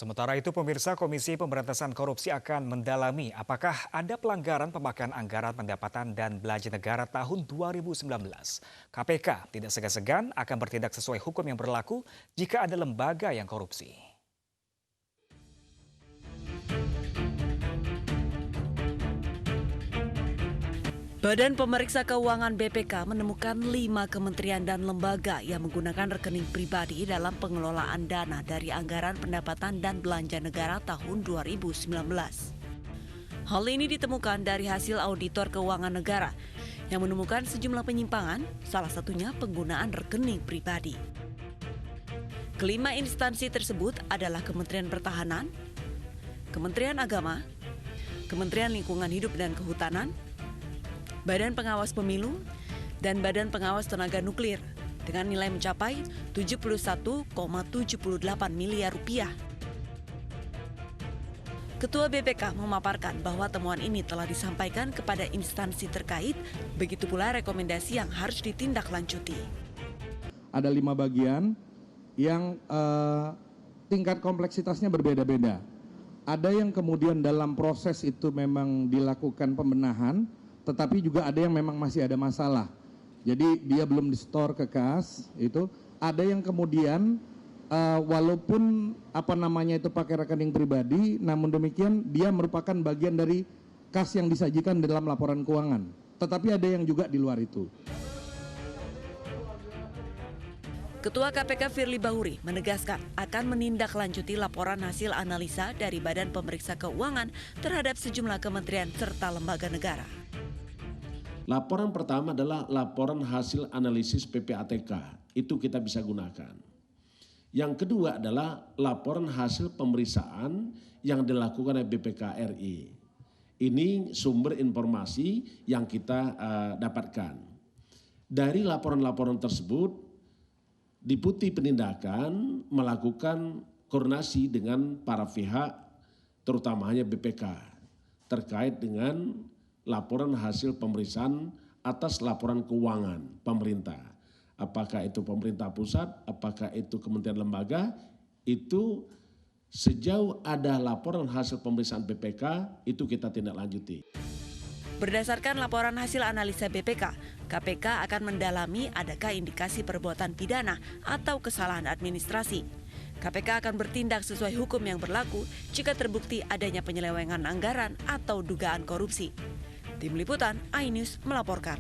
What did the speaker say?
Sementara itu, pemirsa, Komisi Pemberantasan Korupsi akan mendalami apakah ada pelanggaran pemakaian anggaran pendapatan dan belanja negara tahun 2019. KPK tidak segan-segan akan bertindak sesuai hukum yang berlaku jika ada lembaga yang korupsi. Badan Pemeriksa Keuangan BPK menemukan 5 kementerian dan lembaga yang menggunakan rekening pribadi dalam pengelolaan dana dari anggaran pendapatan dan belanja negara tahun 2019. Hal ini ditemukan dari hasil auditor keuangan negara yang menemukan sejumlah penyimpangan, salah satunya penggunaan rekening pribadi. Kelima instansi tersebut adalah Kementerian Pertahanan, Kementerian Agama, Kementerian Lingkungan Hidup dan Kehutanan, Badan Pengawas Pemilu, dan Badan Pengawas Tenaga Nuklir dengan nilai mencapai 71,78 miliar rupiah. Ketua BPK memaparkan bahwa temuan ini telah disampaikan kepada instansi terkait, begitu pula rekomendasi yang harus ditindaklanjuti. Ada 5 bagian yang tingkat kompleksitasnya berbeda-beda. Ada yang kemudian dalam proses itu memang dilakukan pembenahan, tetapi juga ada yang memang masih ada masalah. Jadi dia belum di-store ke kas, itu. Ada yang kemudian walaupun itu pakai rekening pribadi, namun demikian dia merupakan bagian dari kas yang disajikan dalam laporan keuangan. Tetapi ada yang juga di luar itu. Ketua KPK Firly Bahuri menegaskan akan menindaklanjuti laporan hasil analisa dari Badan Pemeriksa Keuangan terhadap sejumlah kementerian serta lembaga negara. Laporan pertama adalah laporan hasil analisis PPATK, itu kita bisa gunakan. Yang kedua adalah laporan hasil pemeriksaan yang dilakukan oleh BPK RI. Ini sumber informasi yang kita dapatkan. Dari laporan-laporan tersebut, Deputi Penindakan melakukan koordinasi dengan para pihak, terutamanya BPK, terkait dengan laporan hasil pemeriksaan atas laporan keuangan pemerintah. Apakah itu pemerintah pusat, apakah itu kementerian lembaga, itu sejauh ada laporan hasil pemeriksaan BPK, itu kita tindak lanjuti. Berdasarkan laporan hasil analisa BPK, KPK akan mendalami adakah indikasi perbuatan pidana atau kesalahan administrasi. KPK akan bertindak sesuai hukum yang berlaku jika terbukti adanya penyelewengan anggaran atau dugaan korupsi. Tim Liputan iNews melaporkan.